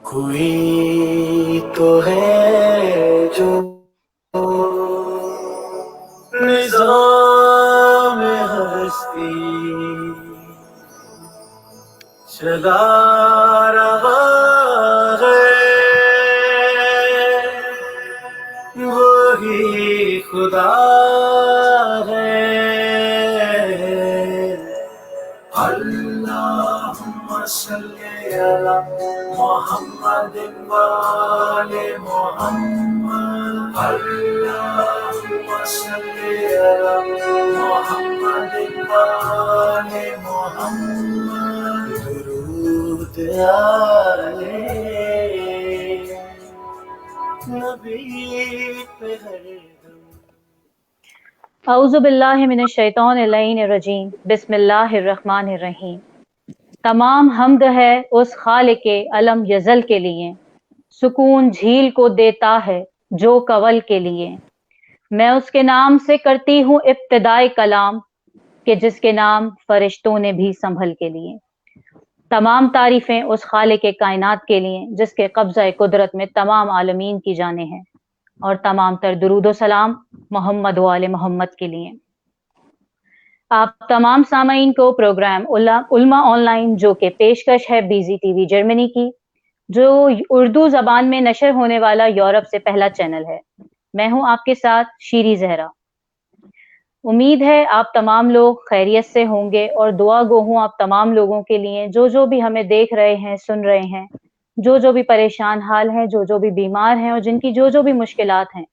کوئی تو ہے جو نظام ہستی چلا رہا ہے، وہی خدا ہے۔ اللہم صلی علی محمد وآل محمد، اللہم صلی علی محمد وآل محمد، درود آلِ نبی پہ ہر دم۔ اعوذ باللہ من الشیطان اللعین الرجیم، بسم اللہ الرحمن الرحیم۔ تمام حمد ہے اس خالق علم یزل کے لیے، سکون جھیل کو دیتا ہے جو کول کے لیے۔ میں اس کے نام سے کرتی ہوں ابتدائے کلام، کہ جس کے نام فرشتوں نے بھی سنبھل کے لیے۔ تمام تعریفیں اس خالق کائنات کے لیے جس کے قبضہ قدرت میں تمام عالمین کی جانیں ہیں، اور تمام تر درود و سلام محمد و آل محمد کے لیے۔ آپ تمام سامعین کو پروگرام علما آن لائن، جو کہ پیشکش ہے بیزی ٹی وی جرمنی کی، جو اردو زبان میں نشر ہونے والا یورپ سے پہلا چینل ہے۔ میں ہوں آپ کے ساتھ شیری زہرا۔ امید ہے آپ تمام لوگ خیریت سے ہوں گے، اور دعا گو ہوں آپ تمام لوگوں کے لیے جو بھی ہمیں دیکھ رہے ہیں، سن رہے ہیں، جو بھی پریشان حال ہیں، جو بھی بیمار ہیں، اور جن کی جو بھی مشکلات ہیں،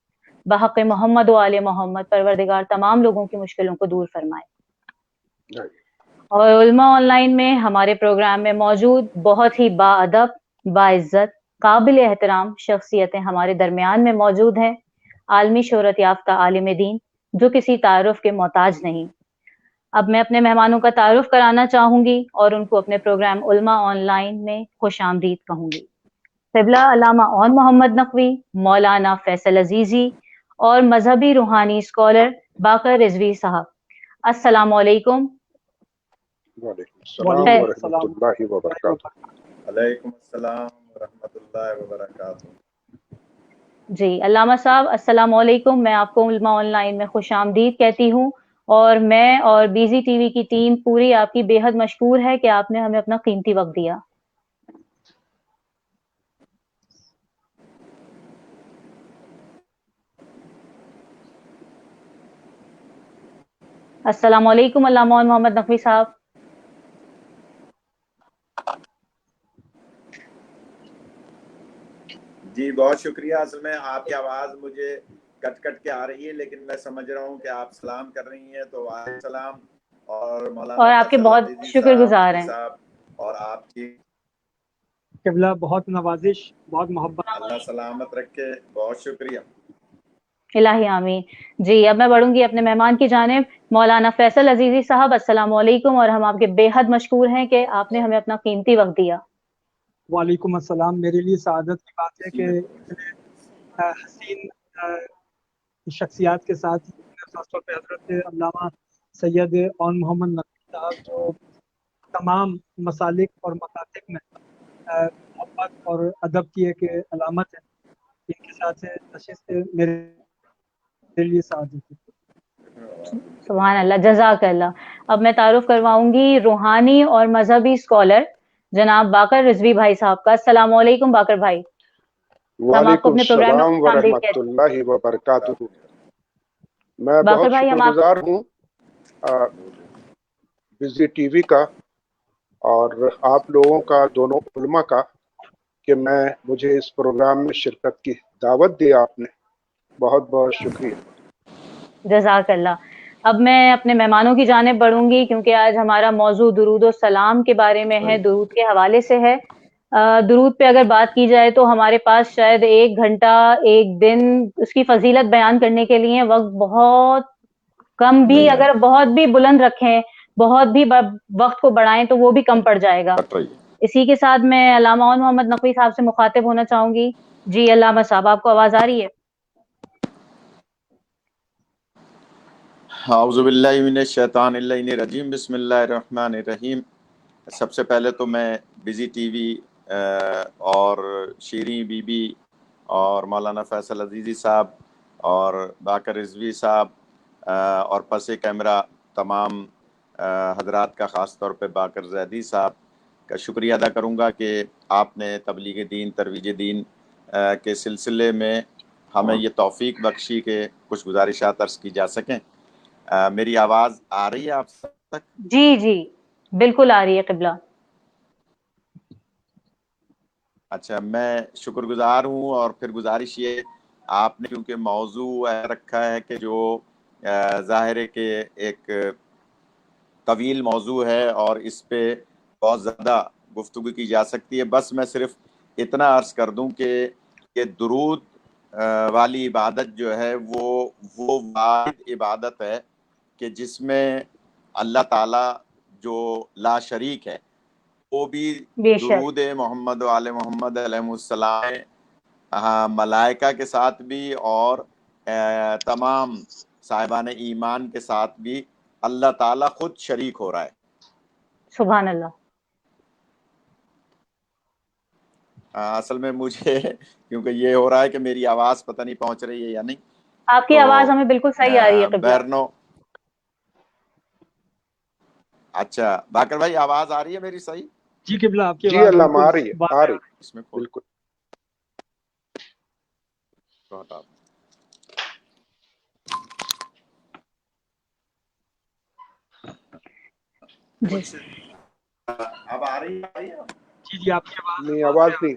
بحق محمد و آل محمد پروردگار تمام لوگوں کی مشکلوں کو دور فرمائے۔ اور علما آن لائن میں ہمارے پروگرام میں موجود بہت ہی باادب، باعزت، قابل احترام شخصیتیں ہمارے درمیان میں موجود ہیں، عالمی شہرت یافتہ عالم دین جو کسی تعارف کے محتاج نہیں۔ اب میں اپنے مہمانوں کا تعارف کرانا چاہوں گی اور ان کو اپنے پروگرام علما آن لائن میں خوش آمدید کہوں گی۔ قبلہ علامہ اون محمد نقوی، مولانا فیصل عزیزی، اور مذہبی روحانی اسکالر باقر رضوی صاحب، السلام علیکم۔ وعلیکم السلام ورحمۃ اللہ وبرکاتہ۔ وعلیکم السلام ورحمۃ اللہ وبرکاتہ۔ جی علامہ صاحب السلام علیکم، میں آپ کو علما آن لائن میں خوش آمدید کہتی ہوں، اور میں اور بیزی ٹی وی کی ٹیم پوری آپ کی بے حد مشکور ہے کہ آپ نے ہمیں اپنا قیمتی وقت دیا۔ السلام علیکم علامہ اون محمد نقوی صاحب۔ جی بہت شکریہ۔ اصل میں آپ کی آواز مجھے کٹ کٹ کے آ رہی ہے، لیکن میں سمجھ رہا ہوں کہ آپ سلام کر رہی ہیں، تو وعلیکم السلام، اور مولانا اور آپ کے فیصل بہت عزیزی شکر گزار ہیں۔ صاحب اور آپ کی قبلہ بہت نوازش، بہت محبت۔ اللہ سلامت رکھے، بہت شکریہ۔ الہی آمین۔ جی اب میں بڑھوں گی اپنے مہمان کی جانب، مولانا فیصل عزیزی صاحب السلام علیکم، اور ہم آپ کے بے حد مشکور ہیں کہ آپ نے ہمیں اپنا قیمتی وقت دیا۔ وعلیکم السلام۔ میرے لیے سعادت کی بات ہے کہ اتنے حسین شخصیات کے ساتھ، خاص طور پہ حضرت علامہ سید اون محمد نقوی صاحب، جو تمام مسالک اور مکاتب میں محبت اور ادب کی ایک علامت ہے، ان کے ساتھ نشست میرے لیے سعادت ہے۔ سبحان اللہ، جزاک اللہ۔ اب میں تعارف کرواؤں گی روحانی اور مذہبی اسکالر جناب باقر رضوی بھائی صاحب کا۔ السلام علیکم باقر بھائی۔ ہم آپ کو وعلیکم اپنے پروگرام میں السلام خوش آمدید ورحمۃ کہتے اللہ وبرکاتہ۔ میں باقر بہت بھائی شکر ہم آپ گزار ہوں بزی ٹی وی کا اور آپ لوگوں کا، دونوں علماء کا، کہ مجھے اس پروگرام میں شرکت کی دعوت دی آپ نے، بہت بہت شکریہ۔ جزاک اللہ۔ اب میں اپنے مہمانوں کی جانب بڑھوں گی، کیونکہ آج ہمارا موضوع درود و سلام کے بارے میں ہے، درود کے حوالے سے ہے۔ درود پہ اگر بات کی جائے تو ہمارے پاس شاید 1 گھنٹہ، 1 دن اس کی فضیلت بیان کرنے کے لیے وقت بہت کم بھی، اگر بہت بھی بلند رکھیں، بہت بھی وقت کو بڑھائیں تو وہ بھی کم پڑ جائے گا۔ اسی کے ساتھ میں علامہ اون محمد نقوی صاحب سے مخاطب ہونا چاہوں گی۔ جی علامہ صاحب، آپ کو آواز آ رہی ہے؟ اعوذ باللہ من الشیطان الرجیم، بسم اللہ الرحمن الرحیم۔ سب سے پہلے تو میں بیزی ٹی وی اور شیریں بی بی اور مولانا فیصل عزیزی صاحب اور باقر رضوی صاحب اور پس کیمرہ تمام حضرات کا، خاص طور پہ باقر زیدی صاحب کا شکریہ ادا کروں گا کہ آپ نے تبلیغ دین، ترویج دین کے سلسلے میں ہمیں یہ توفیق بخشی کہ کچھ گزارشات عرض کی جا سکیں۔ میری آواز آ رہی ہے آپ تک؟ جی جی بالکل آ رہی ہے قبلہ۔ اچھا، میں شکر گزار ہوں، اور پھر گزارش یہ، آپ نے کیونکہ موضوع رکھا ہے کہ جو ظاہر ہے کہ ایک طویل موضوع ہے اور اس پہ بہت زیادہ گفتگو کی جا سکتی ہے، بس میں صرف اتنا عرض کر دوں کہ یہ درود والی عبادت جو ہے وہ واحد عبادت ہے کہ جس میں اللہ تعالیٰ جو لا شریک ہے، وہ بھی بے شک، درود محمد و آل محمد علیہ السلام ملائکہ کے ساتھ بھی اور تمام صاحبان ایمان کے ساتھ بھی اللہ تعالیٰ خود شریک ہو رہا ہے۔ سبحان اللہ۔ اصل میں مجھے کیونکہ یہ ہو رہا ہے کہ میری آواز پتہ نہیں پہنچ رہی ہے یا نہیں، آپ کی تو آواز ہمیں بالکل صحیح آ رہی ہے قبلہ۔ بہرنو، اچھا باقر بھائی آواز آ رہی ہے میری صحیح؟ جی قبلہ آپ کی جی آواز علامہ آ رہی بالکل ہے، آ رہی ہے، اس میں کھول بالکل۔ تو ہٹا دو۔ جی کچھ اب آ رہی ہے؟ جی جی آپ کی آواز نہیں، آواز نہیں۔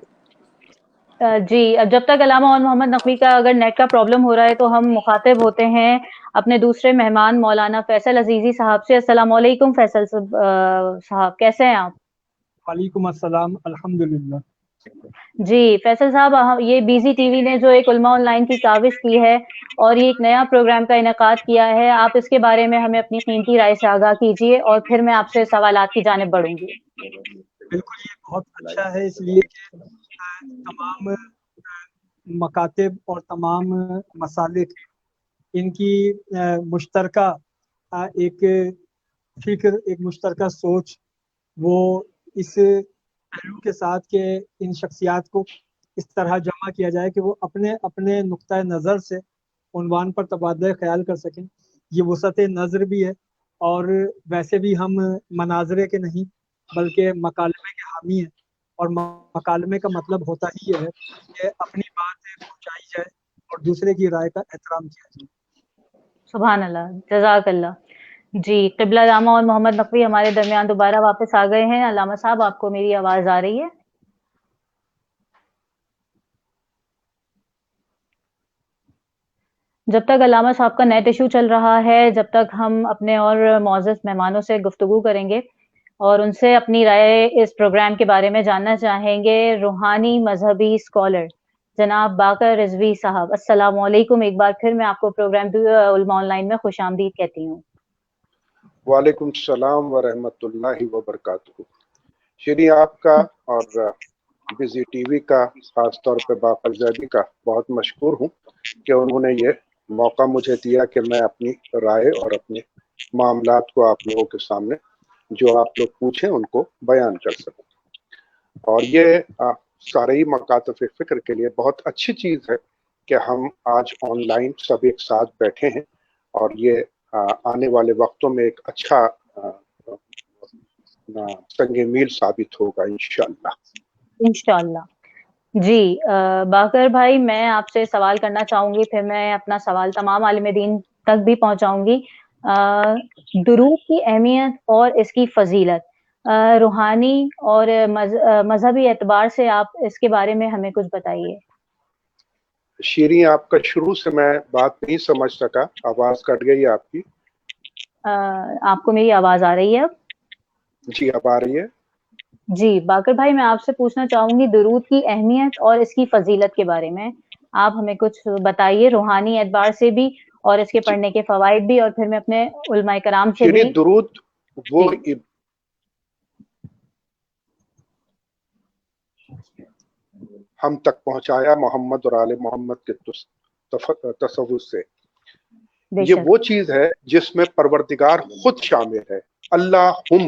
جی، اب جب تک علامہ اور محمد نقوی کا اگر نیٹ کا پرابلم ہو رہا ہے تو ہم مخاطب ہوتے ہیں اپنے دوسرے مہمان مولانا فیصل عزیزی صاحب سے۔ السلام علیکم فیصل صاحب، کیسے ہیں آپ؟ وعلیکم السلام، الحمدللہ۔ جی فیصل صاحب، یہ بیزی ٹی وی نے جو ایک علماء آن لائن کی کاوش کی ہے اور یہ ایک نیا پروگرام کا انعقاد کیا ہے، آپ اس کے بارے میں ہمیں اپنی قیمتی رائے سے آگاہ کیجیے اور پھر میں آپ سے سوالات کی جانب بڑھوں گی۔ بالکل یہ بہت اچھا ہے، اس لیے کہ تمام مکاتب اور تمام مسالک ان کی مشترکہ ایک فکر، ایک مشترکہ سوچ، وہ اس پہلو کے ساتھ کہ ان شخصیات کو اس طرح جمع کیا جائے کہ وہ اپنے اپنے نقطۂ نظر سے عنوان پر تبادلہ خیال کر سکیں، یہ وسعت نظر بھی ہے، اور ویسے بھی ہم مناظرے کے نہیں بلکہ مکالمے کے حامی ہیں، اور مکالمے کا مطلب ہوتا ہی ہے کہ اپنی بات پہنچائی جائے اور دوسرے کی رائے کا احترام کیا جائے۔ سبحان اللہ، جزاک اللہ۔ جی قبلہ علامہ اور محمد نقوی ہمارے درمیان دوبارہ واپس آ گئے ہیں۔ علامہ صاحب، آپ کو میری آواز آ رہی ہے؟ جب تک علامہ صاحب کا نیٹ ایشو چل رہا ہے، جب تک ہم اپنے اور معزز مہمانوں سے گفتگو کریں گے اور ان سے اپنی رائے اس پروگرام کے بارے میں جاننا چاہیں گے۔ روحانی مذہبی اسکالر جناب باقر رضوی صاحب، السلام علیکم۔ ایک بار پھر میں آپ کو پروگرام علماء آن لائن میں خوش آمدید کہتی ہوں۔ وعلیکم السلام ورحمۃ اللہ وبرکاتہ۔ شیریں، آپ کا اور بیزی ٹی وی کا، خاص طور پہ باقر زیدی کا بہت مشکور ہوں کہ انہوں نے یہ موقع مجھے دیا کہ میں اپنی رائے اور اپنے معاملات کو آپ لوگوں کے سامنے جو آپ لوگ پوچھیں ان کو بیان کر سکوں۔ اور یہ سارے مکاتب فکر کے لیے بہت اچھی چیز ہے کہ ہم آج آن لائن سب ایک ساتھ بیٹھے ہیں، اور یہ آنے والے وقتوں میں ایک اچھا سنگ میل ثابت ہوگا انشاءاللہ۔ انشاءاللہ۔ جی باقر بھائی، میں آپ سے سوال کرنا چاہوں گی، پھر میں اپنا سوال تمام عالم دین تک بھی پہنچاؤں گی۔ درود کی اہمیت اور اس کی فضیلت روحانی اور مذہبی اعتبار سے آپ اس کے بارے میں ہمیں کچھ بتائیے۔ شیریں، آپ کا شروع سے میں بات نہیں سمجھ سکا، آواز کٹ گئی آپ کی۔ آپ کو میری آواز آ رہی ہے اب؟ جی اب آ رہی ہے۔ جی باقر بھائی، میں آپ سے پوچھنا چاہوں گی درود کی اہمیت اور اس کی فضیلت کے بارے میں آپ ہمیں کچھ بتائیے، روحانی اعتبار سے بھی اور اس کے پڑھنے کے فوائد بھی، اور پھر میں اپنے علماء کرام سے بھی۔ شیریں، درود وہ ہم تک پہنچایا محمد اور آل محمد کے تصور سے، بے یہ شک، وہ چیز ہے جس میں پروردگار خود شامل ہے۔ اللہم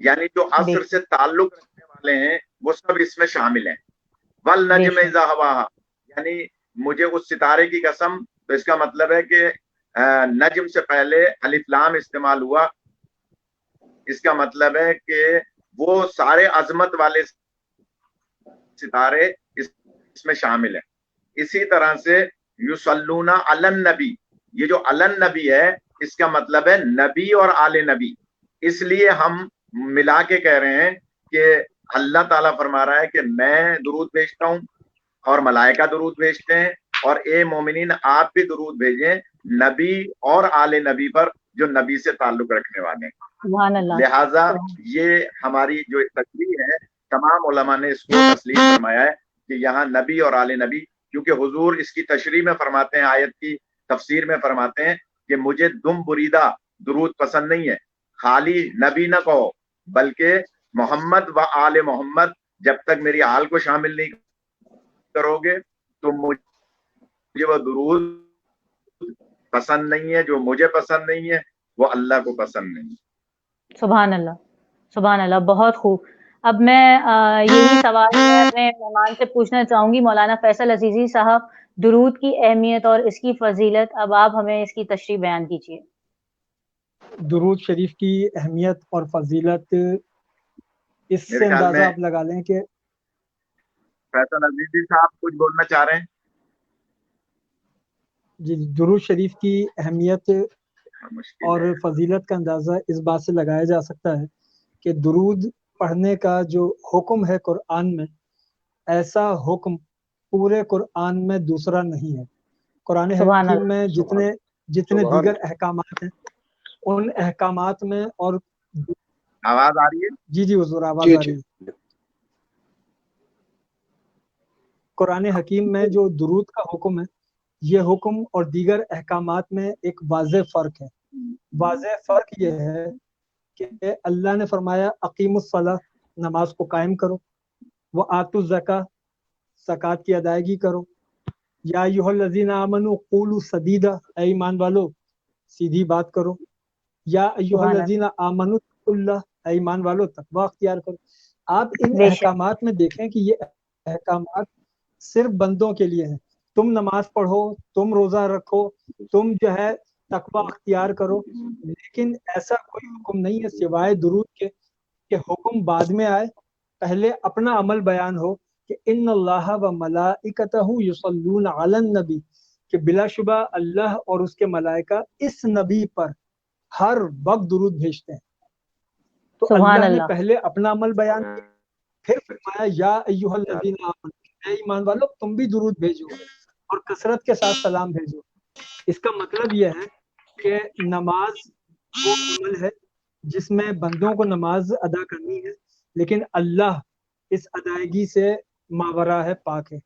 یعنی جو عصر سے تعلق رکھنے والے ہیں وہ سب اس میں شامل ہیں. والنجم اذا ہواہا، یعنی مجھے اس ستارے کی قسم، تو اس کا مطلب ہے کہ نجم سے پہلے الف لام استعمال ہوا. اس کا مطلب ہے کہ وہ سارے عظمت والے ستارے اس میں شامل ہیں. اسی طرح سے یصلون علی النبی، یہ جو علی النبی ہے اس کا مطلب ہے نبی اور آل نبی. اس لیے ہم ملا کے کہہ رہے ہیں کہ اللہ تعالیٰ فرما رہا ہے کہ میں درود بھیجتا ہوں اور ملائکہ درود بھیجتے ہیں، اور اے مومنین آپ بھی درود بھیجیں نبی اور آل نبی پر جو نبی سے تعلق رکھنے والے ہیں. سبحان اللہ. لہٰذا یہ ہماری جو تشریح ہے تمام علماء نے اس کو تسلیم فرمایا ہے کہ یہاں نبی اور آل نبی، کیونکہ حضور اس کی تشریح میں فرماتے ہیں، آیت کی تفسیر میں فرماتے ہیں کہ مجھے دم بریدہ درود پسند نہیں ہے، خالی نبی نہ کہو بلکہ محمد و آل محمد، جب تک میری آل کو شامل نہیں کرو گے تو مجھے وہ درود پسند نہیں ہے. جو مجھے پسند نہیں ہے وہ اللہ کو پسند نہیں. سبحان اللہ، سبحان اللہ، بہت خوب. اب میں یہی سوال میں اپنے مہمان سے پوچھنا چاہوں گی، مولانا فیصل عزیزی صاحب، درود کی اہمیت اور اس کی فضیلت، اب آپ ہمیں اس کی تشریح بیان کیجیے. درود شریف کی اہمیت اور فضیلت اس سے اندازہ آپ لگا لیں کہ فیصل عزیزی صاحب کچھ بولنا چاہ رہے ہیں. جی، درود شریف کی اہمیت اور فضیلت کا اندازہ اس بات سے لگایا جا سکتا ہے کہ درود پڑھنے کا جو حکم ہے قرآن میں، ایسا حکم پورے قرآن میں دوسرا نہیں ہے. قرآن حکیم میں جتنے دیگر احکامات ہیں ان احکامات میں، اور آواز آ رہی ہے؟ جی حضور آواز آ رہی ہے. قرآن حکیم میں جو درود کا حکم ہے، یہ حکم اور دیگر احکامات میں ایک واضح فرق ہے. واضح فرق یہ ہے کہ اللہ نے فرمایا اقیم الصلاۃ، نماز کو قائم کرو، وآتوا الزکاۃ، زکوٰۃ کی ادائیگی کرو، یا ایھا الذین آمنوا قولوا سدیدا، اے ایمان والو سیدھی بات کرو، یا ایھا الذین آمنوا اتقوا اللہ، اے ایمان والو تقوی اختیار کرو. آپ ان احکامات میں دیکھیں کہ یہ احکامات صرف بندوں کے لیے ہیں. تم نماز پڑھو، تم روزہ رکھو، تم جو ہے تقوی اختیار کرو، لیکن ایسا کوئی حکم نہیں ہے سوائے درود کے کہ حکم بعد میں آئے، پہلے اپنا عمل بیان ہو کہ ان اللہ و ملائکتہ یصلون علی النبی، کہ بلا شبہ اللہ اور اس کے ملائکہ اس نبی پر ہر وقت درود بھیجتے ہیں. تو اللہ نے پہلے اپنا عمل بیان کیا، پھر فرمایا یا ایھا الذین آمنوا، اے ایمان والو تم بھی درود بھیجو اور کثرت کے ساتھ سلام بھیجو. اس کا مطلب یہ ہے کہ نماز وہ عمل ہے جس میں بندوں کو نماز ادا کرنی ہے، لیکن اللہ اس ادائیگی سے ماورا ہے، پاک ہے.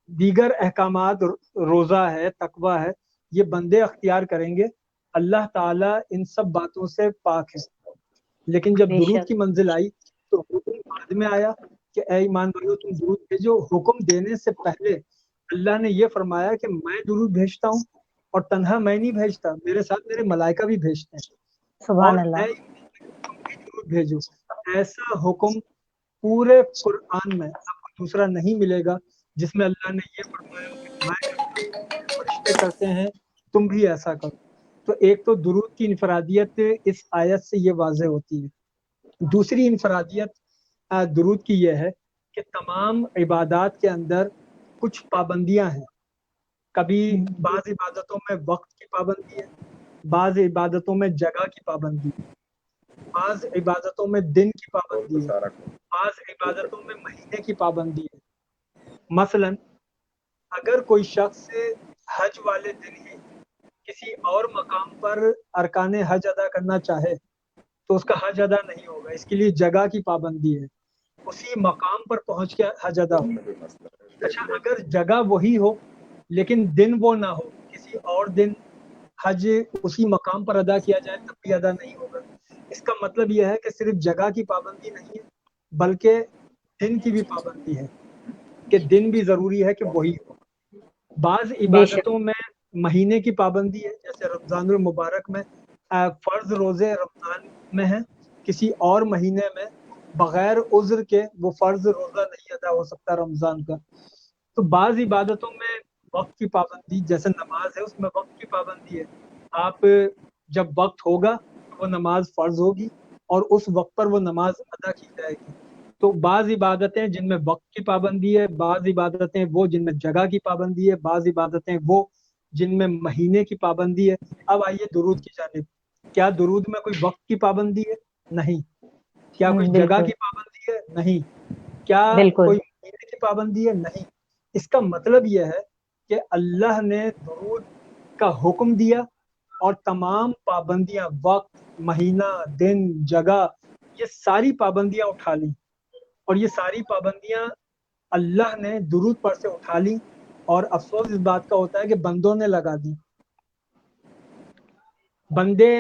دیگر احکامات، روزہ ہے، تقوی ہے، یہ بندے اختیار کریں گے، اللہ تعالیٰ ان سب باتوں سے پاک ہے. لیکن جب درود کی منزل آئی تو حکم بعد میں آیا کہ اے ایمان والو تم درود بھیجو. حکم دینے سے پہلے اللہ نے یہ فرمایا کہ میں درود بھیجتا ہوں، اور تنہا میں نہیں بھیجتا، میرے ساتھ میرے ملائکہ بھی بھیجتے ہیں. سبحان اللہ. تم بھی درود بھیجو. ایسا حکم پورے قرآن میں آپ کو دوسرا نہیں ملے گا جس میں اللہ نے یہ فرمایا کہ میں کرتا ہوں، فرشتے کرتے ہیں، تم بھی ایسا کرو. تو ایک تو درود کی انفرادیت اس آیت سے یہ واضح ہوتی ہے. دوسری انفرادیت درود کی یہ ہے کہ تمام عبادات کے اندر کچھ پابندیاں ہیں. کبھی بعض عبادتوں میں وقت کی پابندی ہے، بعض عبادتوں میں جگہ کی پابندی ہے، بعض عبادتوں میں دن کی پابندی ہے، بعض عبادتوں میں مہینے کی پابندی ہے. مثلا اگر کوئی شخص حج والے دن ہی کسی اور مقام پر ارکان حج ادا کرنا چاہے تو اس کا حج ادا نہیں ہوگا. اس کے لیے جگہ کی پابندی ہے، اسی مقام پر پہنچ کے حج ادا ہوگا. اچھا، اگر جگہ وہی ہو لیکن دن وہ نہ ہو، کسی اور دن حج اسی مقام پر ادا کیا جائے تب بھی ادا نہیں ہوگا. اس کا مطلب یہ ہے کہ صرف جگہ کی پابندی نہیں ہے بلکہ دن کی بھی پابندی ہے، کہ دن بھی ضروری ہے کہ وہی ہو. بعض عبادتوں میں مہینے کی پابندی ہے، جیسے رمضان المبارک میں فرض روزے رمضان میں ہیں، کسی اور مہینے میں بغیر عذر کے وہ فرض روزہ نہیں ادا ہو سکتا رمضان کا. تو بعض عبادتوں میں وقت کی پابندی، جیسے نماز ہے اس میں وقت کی پابندی ہے. آپ جب وقت ہوگا وہ نماز فرض ہوگی اور اس وقت پر وہ نماز ادا کی جائے گی. تو بعض عبادتیں جن میں وقت کی پابندی ہے، بعض عبادتیں وہ جن میں جگہ کی پابندی ہے، بعض عبادتیں وہ جن میں مہینے کی پابندی ہے. اب آئیے درود کی جانب. کیا درود میں کوئی وقت کی پابندی ہے؟ نہیں. کیا کوئی جگہ بالکل کی پابندی ہے؟ نہیں. کیا بالکل کوئی مہینے کی پابندی ہے؟ نہیں. اس کا مطلب یہ ہے کہ اللہ نے درود کا حکم دیا اور تمام پابندیاں، وقت، مہینہ، دن، جگہ، یہ ساری پابندیاں اٹھا لی. اور یہ ساری پابندیاں اللہ نے درود پر سے اٹھا لی، اور افسوس اس بات کا ہوتا ہے کہ بندوں نے لگا دی. بندے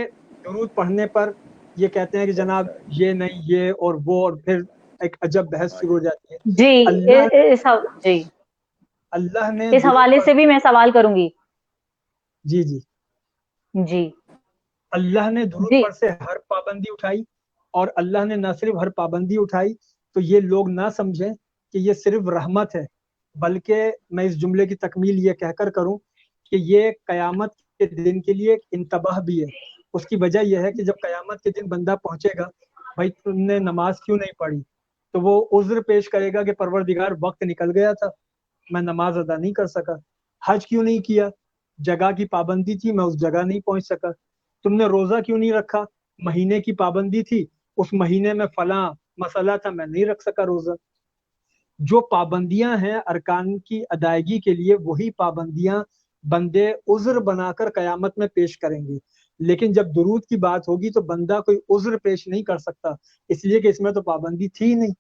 درود پڑھنے پر یہ کہتے ہیں کہ جناب یہ نہیں یہ اور وہ، اور پھر ایک عجب بحث شروع ہو جاتی ہے. جی. جی اللہ نے اس حوالے سے بھی میں سوال کروں گی. جی جی جی اللہ نے درود جی پر سے ہر پابندی اٹھائی، اور اللہ نے نہ صرف ہر پابندی اٹھائی تو یہ لوگ نہ سمجھیں کہ یہ صرف رحمت ہے، بلکہ میں اس جملے کی تکمیل یہ کہہ کر کروں کہ یہ قیامت کے دن کے لیے ایک انتباہ بھی ہے. اس کی وجہ یہ ہے کہ جب قیامت کے دن بندہ پہنچے گا، بھائی تم نے نماز کیوں نہیں پڑھی، تو وہ عذر پیش کرے گا کہ پروردگار وقت نکل گیا تھا، میں نماز ادا نہیں کر سکا. حج کیوں نہیں کیا؟ جگہ کی پابندی تھی، میں اس جگہ نہیں پہنچ سکا. تم نے روزہ کیوں نہیں رکھا؟ مہینے کی پابندی تھی، اس مہینے میں فلاں مسئلہ تھا، میں نہیں رکھ سکا روزہ. جو پابندیاں ہیں ارکان کی ادائیگی کے لیے، وہی پابندیاں بندے عذر بنا کر قیامت میں پیش کریں گے. لیکن جب درود کی بات ہوگی تو بندہ کوئی عذر پیش نہیں کر سکتا، اس لیے کہ اس میں تو پابندی تھی ہی نہیں.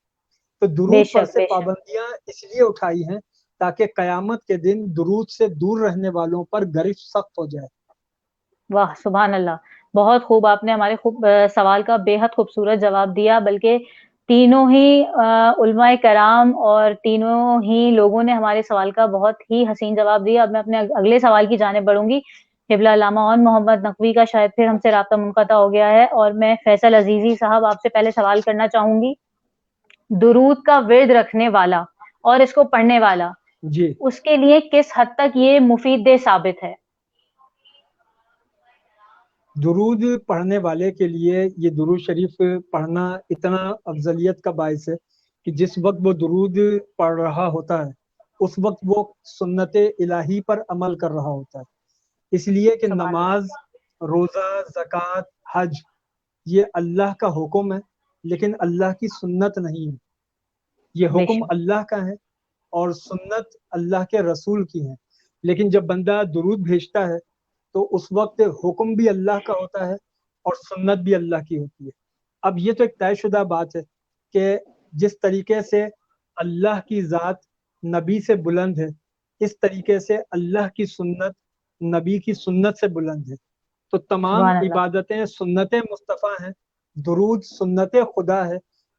تو بے درود پر شک سے بے شک. پابندیاں اس لیے اٹھائی ہیں تاکہ قیامت کے دن درود سے دور رہنے والوں پر گرفت سخت ہو جائے. واہ سبحان اللہ. بہت خوب، آپ نے ہمارے سوال کا بے حد خوبصورت جواب دیا. بلکہ تینوں ہی علماء کرام اور تینوں ہی لوگوں نے ہمارے سوال کا بہت ہی حسین جواب دیا. اب میں اپنے اگلے سوال کی جانب بڑھوں گی. قبلہ علامہ اون محمد نقوی کا شاید پھر ہم سے رابطہ منقطع ہو گیا ہے، اور میں فیصل عزیزی صاحب آپ سے پہلے سوال کرنا چاہوں گی. درود کا ورد رکھنے والا اور اس کو پڑھنے والا، جی اس کے لیے کس حد تک یہ مفید ثابت ہے؟ درود پڑھنے والے کے لیے یہ درود شریف پڑھنا اتنا افضلیت کا باعث ہے کہ جس وقت وہ درود پڑھ رہا ہوتا ہے اس وقت وہ سنت الہی پر عمل کر رہا ہوتا ہے. اس لیے کہ سبحان اللہ. نماز، روزہ، زکوٰۃ، حج یہ اللہ کا حکم ہے لیکن اللہ کی سنت نہیں ہے. یہ بے حکم شک. اللہ کا ہے اور سنت اللہ کے رسول کی ہے. لیکن جب بندہ درود بھیجتا ہے تو اس وقت حکم بھی اللہ کا ہوتا ہے اور سنت بھی اللہ کی ہوتی ہے. اب یہ تو ایک طے شدہ بات ہے کہ جس طریقے سے اللہ کی ذات نبی سے بلند ہے، اس طریقے سے اللہ کی سنت نبی کی سنت سے بلند ہے. تو تمام سبحان اللہ. عبادتیں سنت مصطفیٰ ہیں، درود سنت خدا ہے.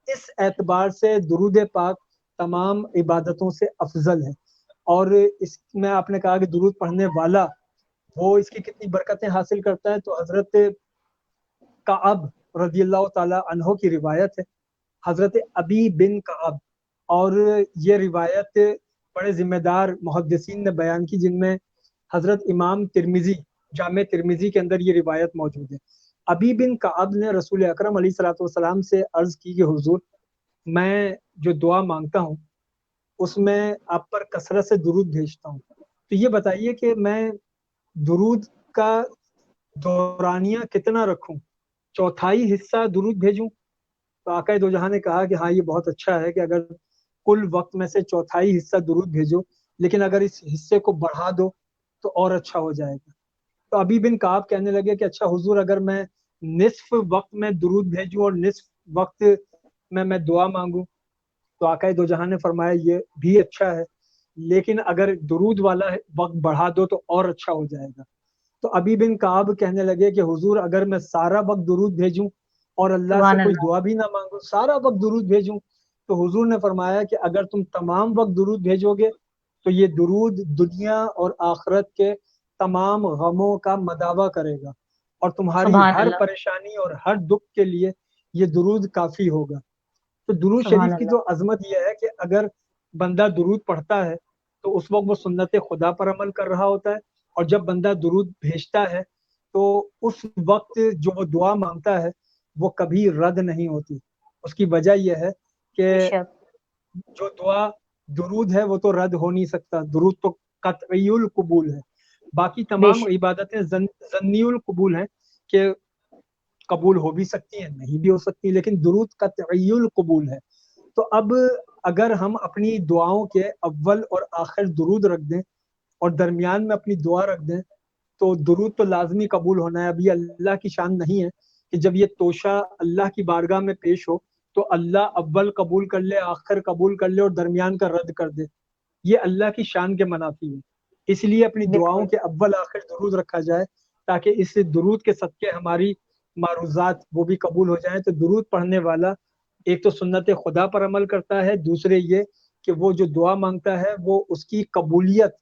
اس اعتبار سے درود پاک تمام عبادتوں سے افضل ہے. اور اس میں آپ نے کہا کہ درود پڑھنے والا وہ اس کی کتنی برکتیں حاصل کرتا ہے، تو حضرت کعب رضی اللہ تعالی عنہ کی روایت ہے، حضرت ابی بن کعب، اور یہ روایت بڑے ذمہ دار محدثین نے بیان کی، جن میں حضرت امام ترمذی، جامع ترمذی کے اندر یہ روایت موجود ہے. ابی بن کعب نے رسول اکرم علیہ الصلوۃ والسلام سے عرض کی کہ حضور، میں جو دعا مانگتا ہوں اس میں آپ پر کثرت سے درود بھیجتا ہوں، تو یہ بتائیے کہ میں درود کا دورانیہ کتنا رکھوں، چوتھائی حصہ درود بھیجوں؟ تو آقا دو جہاں نے کہا کہ ہاں یہ بہت اچھا ہے کہ اگر کل وقت میں سے چوتھائی حصہ درود بھیجو، لیکن اگر اس حصے کو بڑھا دو تو اور اچھا ہو جائے گا. تو ابی بن کعب کہنے لگے کہ اچھا حضور، اگر میں نصف وقت میں درود بھیجوں اور نصف وقت میں دعا مانگوں؟ تو آقا دو جہاں نے فرمایا یہ بھی اچھا ہے، لیکن اگر درود والا وقت بڑھا دو تو اور اچھا ہو جائے گا. تو ابی بن کعب کہنے لگے کہ حضور، اگر میں سارا وقت درود بھیجوں اور اللہ سے سبحان کوئی اللہ. دعا بھی نہ مانگوں، سارا وقت درود بھیجوں، تو حضور نے فرمایا کہ اگر تم تمام وقت درود بھیجو گے تو یہ درود دنیا اور آخرت کے تمام غموں کا مداوع کرے گا، اور تمہاری سبحان ہر اللہ. پریشانی اور ہر دکھ کے لیے یہ درود کافی ہوگا. تو درود سبحان شریف کی اللہ. جو عظمت یہ ہے کہ اگر بندہ درود پڑھتا ہے تو اس وقت وہ سنت خدا پر عمل کر رہا ہوتا ہے, اور جب بندہ درود بھیجتا ہے تو اس وقت جو وہ دعا مانگتا ہے وہ کبھی رد نہیں ہوتی. اس کی وجہ یہ ہے کہ بے شک. جو دعا درود ہے وہ تو رد ہو نہیں سکتا, درود تو قطعی القبول ہے. باقی بے تمام شک. عبادتیں ظنی القبول ہیں کہ قبول ہو بھی سکتی ہیں نہیں بھی ہو سکتی, لیکن درود قطعی القبول ہے. تو اب اگر ہم اپنی دعاؤں کے اول اور آخر درود رکھ دیں اور درمیان میں اپنی دعا رکھ دیں تو درود تو لازمی قبول ہونا ہے. اب یہ اللہ کی شان نہیں ہے کہ جب یہ توشہ اللہ کی بارگاہ میں پیش ہو تو اللہ اول قبول کر لے, آخر قبول کر لے اور درمیان کا رد کر دے. یہ اللہ کی شان کے منافی ہے. اس لیے اپنی دعاؤں بالکل. کے اول آخر درود رکھا جائے تاکہ اس درود کے صدقے ہماری معروضات وہ بھی قبول ہو جائیں. تو درود پڑھنے والا ایک تو سنت خدا پر عمل کرتا ہے, دوسرے یہ کہ وہ جو دعا مانگتا ہے وہ اس کی قبولیت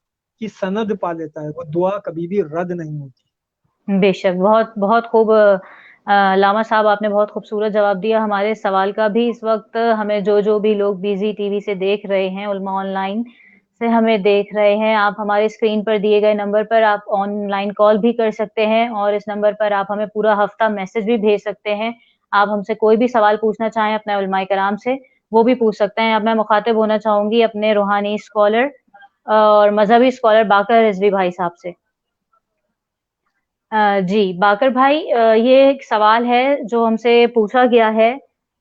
کی سند پا لیتا ہے, وہ دعا کبھی بھی رد نہیں ہوتی. بے شک. بہت بہت خوب علامہ صاحب, آپ نے بہت خوبصورت جواب دیا ہمارے سوال کا بھی. اس وقت ہمیں جو بھی لوگ بیزی ٹی وی سے دیکھ رہے ہیں, علماء آن لائن سے ہمیں دیکھ رہے ہیں, آپ ہمارے اسکرین پر دیے گئے نمبر پر آپ آن لائن کال بھی کر سکتے ہیں, اور اس نمبر پر آپ ہمیں پورا ہفتہ میسج بھی بھیج سکتے ہیں. آپ ہم سے کوئی بھی سوال پوچھنا چاہیں اپنے علماء کرام سے وہ بھی پوچھ سکتے ہیں. اب میں مخاطب ہونا چاہوں گی اپنے روحانی اسکالر اور مذہبی اسکالر باقر رضوی بھائی صاحب سے. جی باقر بھائی, یہ ایک سوال ہے جو ہم سے پوچھا گیا ہے.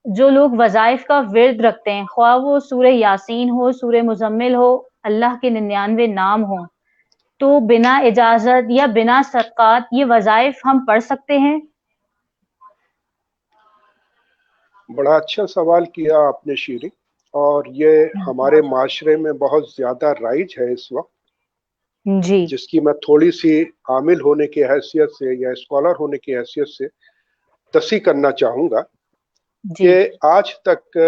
جو لوگ وظائف کا ورد رکھتے ہیں, خواہ وہ سورہ یاسین ہو, سورہ مزمل ہو, اللہ کے 99 نام ہوں, تو بنا اجازت یا بنا صدقات یہ وظائف ہم پڑھ سکتے ہیں؟ بڑا اچھا سوال کیا آپ نے شیریں, اور یہ ہمارے معاشرے میں بہت زیادہ رائج ہے اس وقت, جی جس کی میں تھوڑی سی عامل ہونے کی حیثیت سے یا اسکالر ہونے کی حیثیت سے تصحیح کرنا چاہوں گا. جی کہ آج تک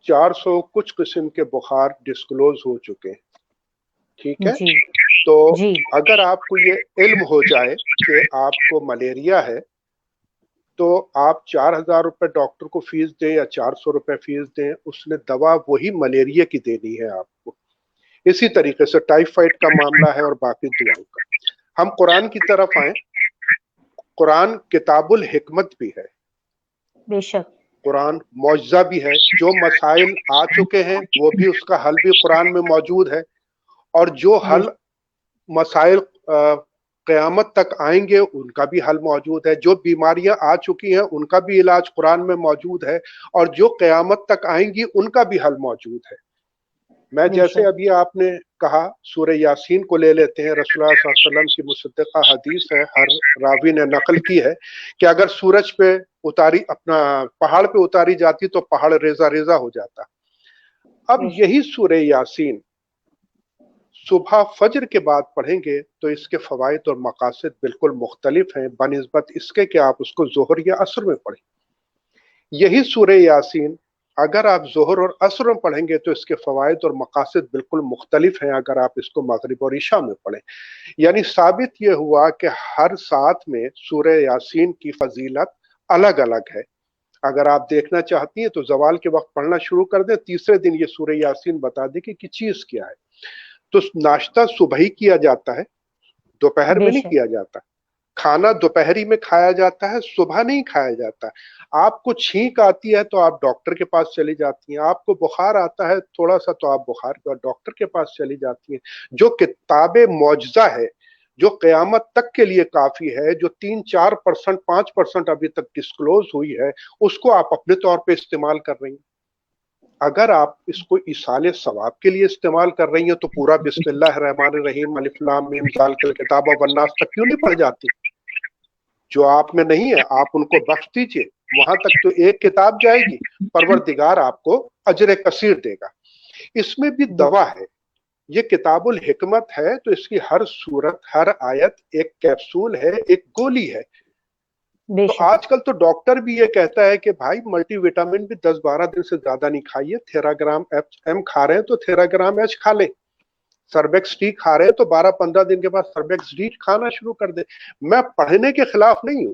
400 کچھ قسم کے بخار ڈسکلوز ہو چکے ہیں, ٹھیک ہے. جی تو جی اگر آپ کو یہ علم ہو جائے کہ آپ کو ملیریا ہے تو آپ 4,000 روپے ڈاکٹر کو فیس دیں یا 400 روپے فیس دیں, اس نے دوا وہی ملیریا کی دینی ہے آپ کو. اسی طریقے سے ٹائیفائڈ کا معاملہ ہے اور باقی دواؤں کا. ہم قرآن کی طرف آئیں, قرآن کتاب الحکمت بھی ہے, بے شک. قرآن معجزہ بھی ہے. جو مسائل آ چکے ہیں وہ بھی, اس کا حل بھی قرآن میں موجود ہے, اور جو حل مسائل قیامت تک آئیں گے ان کا بھی حل موجود ہے. جو بیماریاں آ چکی ہیں ان کا بھی علاج قرآن میں موجود ہے, اور جو قیامت تک آئیں گی ان کا بھی حل موجود ہے. میں بے جیسے شک. ابھی آپ نے کہا سورہ یاسین کو لے لیتے ہیں. رسول اللہ صلی اللہ علیہ وسلم کی مصدقہ حدیث ہے, ہر راوی نے نقل کی ہے کہ اگر سورج پہ اتاری, اپنا پہاڑ پہ اتاری جاتی تو پہاڑ ریزہ ریزہ ہو جاتا. اب بے شک. یہی سورہ یاسین صبح فجر کے بعد پڑھیں گے تو اس کے فوائد اور مقاصد بالکل مختلف ہیں بنسبت اس کے کہ آپ اس کو ظہر یا عصر میں پڑھیں. یہی سورہ یاسین اگر آپ ظہر اور عصر میں پڑھیں گے تو اس کے فوائد اور مقاصد بالکل مختلف ہیں اگر آپ اس کو مغرب اور عشاء میں پڑھیں. یعنی ثابت یہ ہوا کہ ہر ساتھ میں سورہ یاسین کی فضیلت الگ الگ ہے. اگر آپ دیکھنا چاہتی ہیں تو زوال کے وقت پڑھنا شروع کر دیں, تیسرے دن یہ سورہ یاسین بتا دے کہ چیز کیا ہے. تو ناشتہ صبح ہی کیا جاتا ہے, دوپہر بے میں نہیں شک. کیا جاتا. کھانا دوپہری میں کھایا جاتا ہے, صبح نہیں کھایا جاتا. آپ کو چھینک آتی ہے تو آپ ڈاکٹر کے پاس چلی جاتی ہیں, آپ کو بخار آتا ہے تھوڑا سا تو آپ بخار کے ڈاکٹر کے پاس چلی جاتی ہیں. جو کتاب معجزہ ہے, جو قیامت تک کے لیے کافی ہے, جو 3-4% 5% ابھی تک ڈسکلوز ہوئی ہے, اس کو آپ اپنے طور پہ استعمال کر رہی ہیں. اگر آپ اس کو ایصال ثواب کے لیے استعمال کر رہی ہیں تو پورا بسم اللہ الرحمن الرحیم الف لام میم ذالک الکتاب والناس تک کیوں نہیں پڑھ جاتی؟ جو آپ میں نہیں ہے آپ ان کو بخش دیجئے, وہاں تک تو ایک کتاب جائے گی, پروردگار آپ کو اجر کثیر دے گا. اس میں بھی دوا ہے, یہ کتاب الحکمت ہے تو اس کی ہر صورت, ہر آیت ایک کیپسول ہے, ایک گولی ہے. بے تو شک. آج کل تو ڈاکٹر بھی یہ کہتا ہے کہ بھائی ملٹی وٹامن بھی 10-12 دن سے زیادہ نہیں کھائیے. تھیراگرام ایم کھا رہے ہیں تو تھیراگرام ایچ کھا لیں, سربیکس ڈی کھا رہے ہیں تو 12-15 دن کے بعد سربیکس ڈی کھانا شروع کر دیں. میں پڑھنے کے خلاف نہیں ہوں,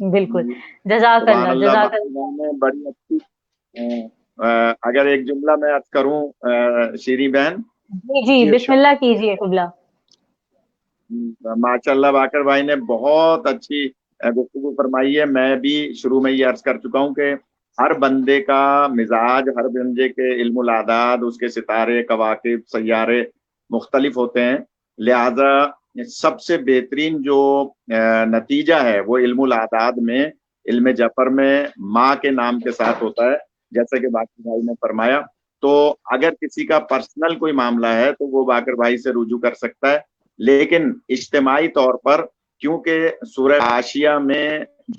بالکل. جزاک سبحان اللہ اللہ. جزاک اللہ. میں بڑی اچھی اگر ایک جملہ میں عرض کروں شیریں بہن. جی بسم اللہ کیجیے قبلہ. ماشاء اللہ باقر بھائی نے بہت اچھی گفتگو فرمائی ہے. میں بھی شروع میں یہ عرض کر چکا ہوں کہ ہر بندے کا مزاج، ہر بندے کے علم الاعداد، اس کے ستارے، کواکب، سیارے مختلف ہوتے ہیں. لہذا سب سے بہترین جو نتیجہ ہے وہ علم الاعداد میں، علم جفر میں ماں کے نام کے ساتھ ہوتا ہے، جیسے کہ باقر بھائی نے فرمایا. تو اگر کسی کا پرسنل کوئی معاملہ ہے تو وہ باقر بھائی سے رجوع کر سکتا ہے. لیکن اجتماعی طور پر کیونکہ سورہ غاشیہ میں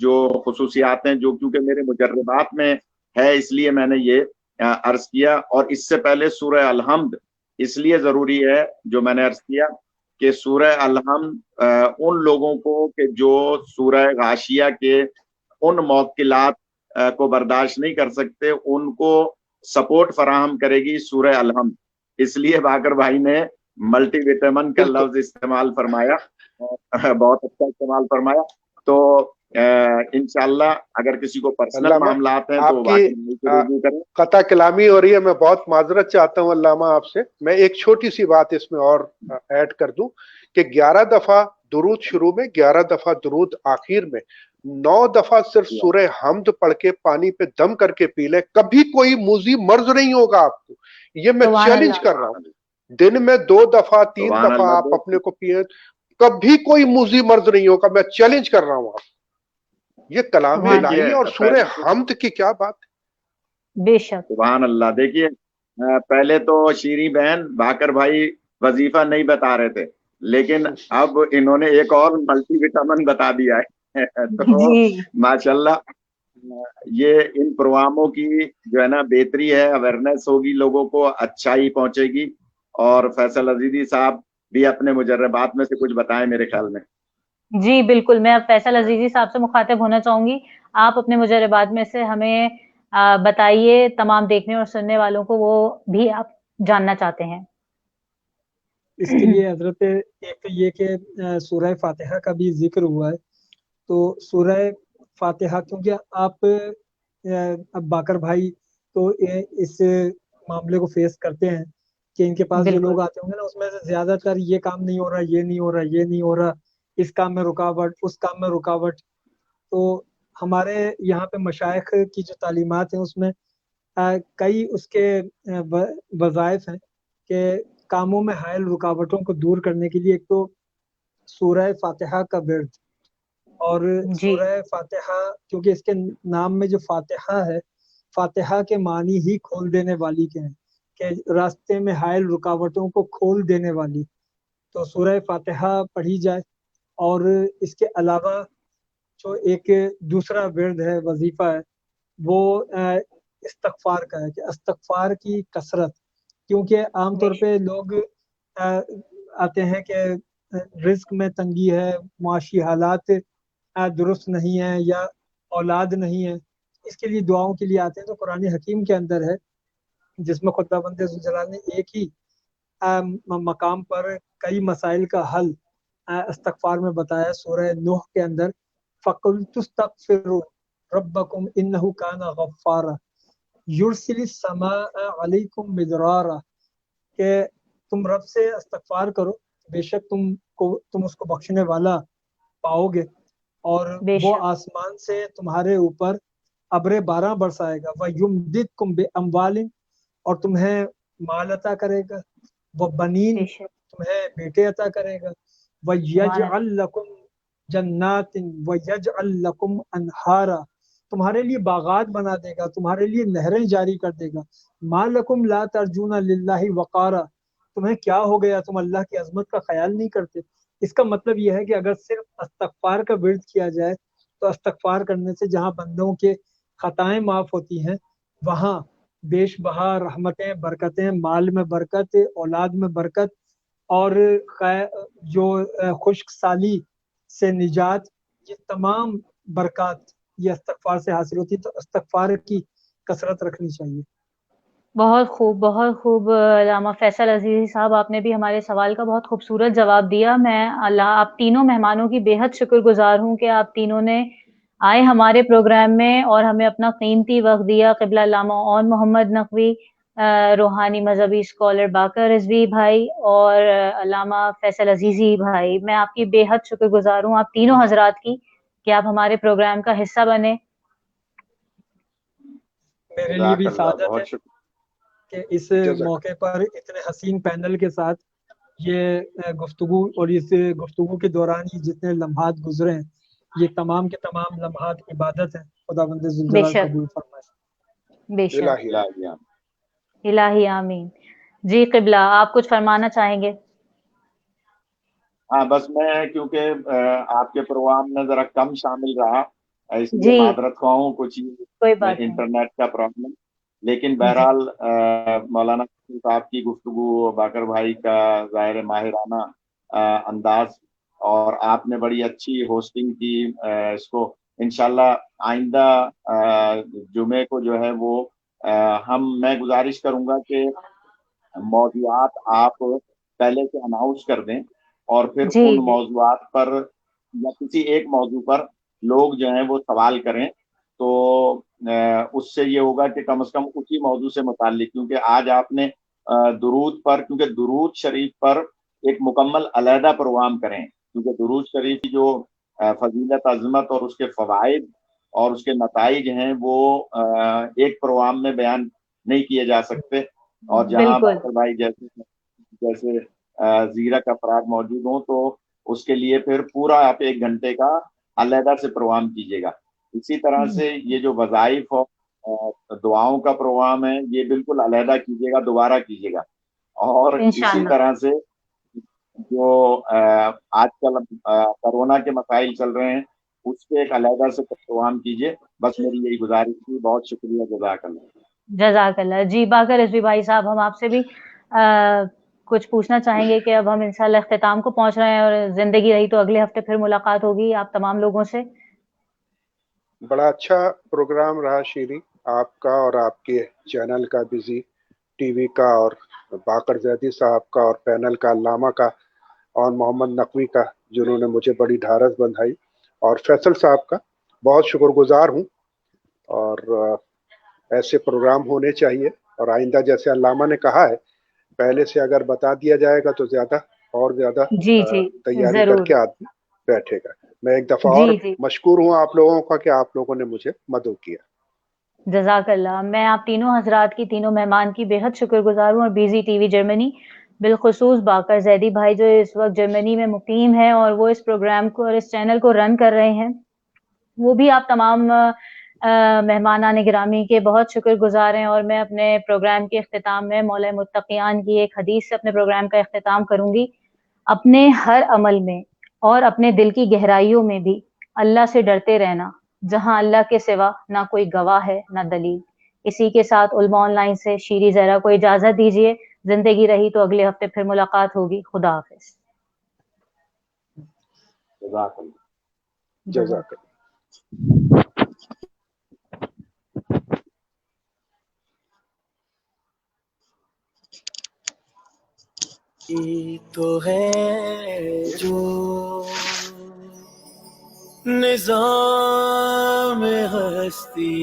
جو خصوصیات ہیں، جو کیونکہ میرے مجربات میں ہے، اس لیے میں نے یہ عرض کیا. اور اس سے پہلے سورہ الحمد اس لیے ضروری ہے جو میں نے عرض کیا کہ سورہ الحمد ان لوگوں کو کہ جو سورہ غاشیہ کے ان موکلات کو برداشت نہیں کر سکتے، ان کو سپورٹ فراہم کرے گی سورہ الحمد. اس لیے باقر بھائی نے ملٹی وٹامن کا لفظ استعمال فرمایا، بہت اچھا استعمال فرمایا. تو انشاءاللہ اگر کسی کو پرسنل معاملات ہیں تو قطع کلامی ہو رہی ہے، میں بہت معذرت چاہتا ہوں علامہ آپ سے. میں ایک چھوٹی سی بات اس میں اور ایڈ کر دوں کہ 11 دفعہ درود شروع میں، 11 دفعہ درود آخر میں، 9 دفعہ صرف سورہ حمد پڑھ کے پانی پہ دم کر کے پی لے، کبھی کوئی موذی مرض نہیں ہوگا آپ کو. یہ میں چیلنج کر رہا ہوں. دن میں 2 دفعہ 3 دفعہ آپ اپنے کو پیئیں، کبھی کوئی موذی مرض نہیں ہوگا. میں چیلنج کر رہا ہوں آپ. یہ کلام الہی اور سورہ حمد کی کیا بات ہے. بے شک. سبحان اللہ. دیکھیے پہلے تو شیریں بہن باقر بھائی وظیفہ نہیں بتا رہے تھے، لیکن اب انہوں نے ایک اور ملٹی وٹامن بتا دیا ہے. تو ماشاءاللہ یہ ان پروگراموں کی جو ہے نا بہتری ہے، اویئرنیس ہوگی، لوگوں کو اچھائی پہنچے گی. اور فیصل عزیزی صاحب بھی اپنے مجربات میں سے کچھ بتائیں میرے خیال میں. جی بالکل، میں اب فیصل عزیزی صاحب سے مخاطب ہونا چاہوں گی. آپ اپنے مجربات میں سے ہمیں بتائیے، تمام دیکھنے اور سننے والوں کو وہ بھی آپ جاننا چاہتے ہیں. اس کے لیے حضرت ایک تو یہ کہ سورہ فاتحہ کا بھی ذکر ہوا ہے. تو سورہ فاتحہ کیونکہ آپ اب باقر بھائی تو اس معاملے کو فیس کرتے ہیں کہ ان کے پاس جو لوگ آتے ہوں گے نا، اس میں سے زیادہ تر یہ کام نہیں ہو رہا، یہ نہیں ہو رہا، یہ نہیں ہو رہا، اس کام میں رکاوٹ، اس کام میں رکاوٹ. تو ہمارے یہاں پہ مشائخ کی جو تعلیمات ہیں اس میں کئی اس کے وظائف ہیں کہ کاموں میں حائل رکاوٹوں کو دور کرنے کے لیے ایک تو سورہ فاتحہ کا ورد. اور سورہ فاتحہ کیونکہ اس کے نام میں جو فاتحہ ہے، فاتحہ کے معنی ہی کھول دینے والی کے ہیں، کہ راستے میں حائل رکاوٹوں کو کھول دینے والی. تو سورہ فاتحہ پڑھی جائے. اور اس کے علاوہ جو ایک دوسرا ورد ہے، وظیفہ ہے، وہ استغفار کا ہے، کہ استغفار کی کثرت. کیونکہ عام طور پہ لوگ آتے ہیں کہ رزق میں تنگی ہے، معاشی حالات درست نہیں ہے، یا اولاد نہیں ہے، اس کے لیے دعاؤں کے لیے آتے ہیں. تو قرآن حکیم کے اندر ہے، جس میں خدا بند ذوالجلال نے ایک ہی مقام پر کئی مسائل کا حل استغفار میں بتایا. سورہ نوح کے اندر فَقُلْتُ اسْتَغْفِرُوا رَبَّكُمْ إِنَّهُ كَانَ غَفَّارًا يُرْسِلِ السَّمَاءَ عَلَيْكُمْ مِدْرَارًا، کہ تم رب سے استغفار کرو، بے شک تم اس کو بخشنے والا پاؤ گے، اور وہ آسمان سے تمہارے اوپر ابر باران برسائے گا. وَيُمْدِدْكُمْ بِأَمْوَالٍ، اور تمہیں مال عطا کرے گا. وَبَنِينَ، تمہیں بیٹے عطا کرے گا. وَيَجْعَلْ لَكُمْ جَنَّاتٍ وَيَجْعَلْ لَكُمْ أَنْهَارًا، تمہارے لیے باغات بنا دے گا، تمہارے لیے نہریں جاری کر دے گا. مَا لَكُمْ لَا تَرْجُونَ لِلَّهِ وَقَارًا، تمہیں کیا ہو گیا، تم اللہ کی عظمت کا خیال نہیں کرتے. اس کا مطلب یہ ہے کہ اگر صرف استغفار کا ورد کیا جائے تو استغفار کرنے سے جہاں بندوں کے خطائیں معاف ہوتی ہیں، وہاں بیش بہا رحمتیں، برکتیں، مال میں برکت، اولاد میں برکت، اور جو خشک سالی سے نجات، یہ تمام برکات یہ استغفار سے حاصل ہوتی. تو استغفار کی کثرت رکھنی چاہیے. بہت خوب، بہت خوب علامہ فیصل عزیزی صاحب، آپ نے بھی ہمارے سوال کا بہت خوبصورت جواب دیا. میں آپ تینوں مہمانوں کی بے حد شکر گزار ہوں کہ آپ تینوں نے آئے ہمارے پروگرام میں اور ہمیں اپنا قیمتی وقت دیا. قبلہ علامہ اون محمد نقوی، روحانی مذہبی اسکالر باقر رضوی بھائی اور علامہ فیصل عزیزی بھائی، میں آپ کی بے حد شکر گزار ہوں آپ تینوں حضرات کی کہ آپ ہمارے پروگرام کا حصہ بنے. میرے لیے بھی جزاک اللہ، سعادت ہے بہت شکریہ. کہ اس جزاک موقع پر اتنے حسین پینل کے ساتھ یہ گفتگو، اور اس گفتگو کے دوران یہ جتنے لمحات گزرے ہیں یہ تمام کے تمام لمحات عبادت ہیں. خدا بند بے ذوالجلال شک، قبول فرمائے. بے شک، الہی الہی آمین. الہی آمین. جی قبلہ آپ کچھ فرمانا چاہیں گے؟ ہاں بس میں کیونکہ آپ کے پروگرام میں ذرا کم شامل رہا، اس لیے جی معذرت خواہ ہوں، کچھ کوئی بات نہیں. انٹرنیٹ کا پرابلم. لیکن جی بہرحال مولانا صاحب کی گفتگو، باقر بھائی کا ظاہر ماہرانہ انداز، اور آپ نے بڑی اچھی ہوسٹنگ کی اس کو. انشاءاللہ آئندہ جمعے کو جو ہے وہ میں گزارش کروں گا کہ موضوعات آپ پہلے سے اناؤنس کر دیں، اور پھر جی ان جی موضوعات پر یا کسی ایک موضوع پر لوگ جو ہیں وہ سوال کریں، تو اس سے یہ ہوگا کہ کم از کم اسی موضوع سے متعلق، کیونکہ آج آپ نے درود پر، کیونکہ درود شریف پر ایک مکمل علیحدہ پروگرام کریں، کیونکہ درود شریف کی جو فضیلت، عظمت اور اس کے فوائد اور اس کے نتائج ہیں وہ ایک پروگرام میں بیان نہیں کیے جا سکتے. اور جہاں بالکل. باقر بھائی جیسے زیرک افراد موجود ہوں تو اس کے لیے پھر پورا آپ 1 گھنٹے کا علیحدہ سے پروگرام کیجیے گا. اسی طرح سے یہ جو وظائف اور دعاؤں کا پروگرام ہے یہ بالکل علیحدہ کیجیے گا، دوبارہ کیجیے گا. اور اسی انشاءاللہ. طرح سے جو آج کل کورونا کے مسائل چل رہے ہیں اس پہ ایک علیحدہ سے پروگرام کیجیے. بس میری یہی گزارش تھی. بہت شکریہ. جزاک اللہ. جزاک اللہ. جی باقر رضوی بھائی صاحب، ہم آپ سے بھی کچھ پوچھنا چاہیں گے کہ اب ہم انشاءاللہ اختتام کو پہنچ رہے ہیں اور زندگی رہی تو اگلے ہفتے پھر ملاقات ہوگی آپ تمام لوگوں سے. بڑا اچھا پروگرام رہا شیری، آپ کا اور آپ کے چینل کا، بزی ٹی وی کا، اور باقر زیدی صاحب کا، اور پینل کا، علامہ کا اور محمد نقوی کا جنہوں نے مجھے بڑی ڈھارس بندھائی، اور فیصل صاحب کا بہت شکر گزار ہوں. اور ایسے پروگرام ہونے چاہیے، اور آئندہ جیسے علامہ نے کہا ہے پہلے سے اگر بتا دیا جائے گا تو زیادہ اور زیادہ جی جی تیاری کر ضرور. کے آدمی بیٹھے گا. میں ایک دفعہ جی اور جی مشکور ہوں آپ لوگوں کا کہ آپ لوگوں نے مجھے مدعو کیا. جزاک اللہ. میں آپ تینوں حضرات کی، تینوں مہمان کی بے حد شکر گزار ہوں، اور بیزی ٹی وی جرمنی، بالخصوص باقر زیدی بھائی جو اس وقت جرمنی میں مقیم ہیں اور وہ اس پروگرام کو اور اس چینل کو رن کر رہے ہیں. وہ بھی آپ تمام مہمانان گرامی کے بہت شکر گزار ہیں. اور میں اپنے پروگرام کے اختتام میں مولا متقیان کی ایک حدیث سے اپنے پروگرام کا اختتام کروں گی: اپنے ہر عمل میں اور اپنے دل کی گہرائیوں میں بھی اللہ سے ڈرتے رہنا، جہاں اللہ کے سوا نہ کوئی گواہ ہے نہ دلیل. اسی کے ساتھ علماء آن لائن سے شیری زہرا کو اجازت دیجیے. زندگی رہی تو اگلے ہفتے پھر ملاقات ہوگی. خدا حافظ. جزاک اللہ. جزاک اللہ. یہ تو ہے جو نظام ہستی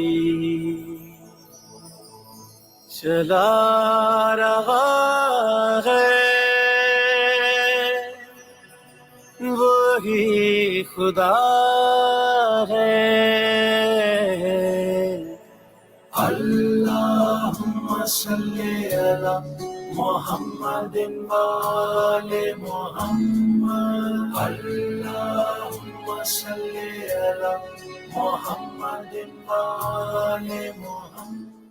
چلا رہا ہے، وہی خدا ہے. اللہم صلی علی محمد وآل محمد. اللہم صلی علی محمد وآل محمد.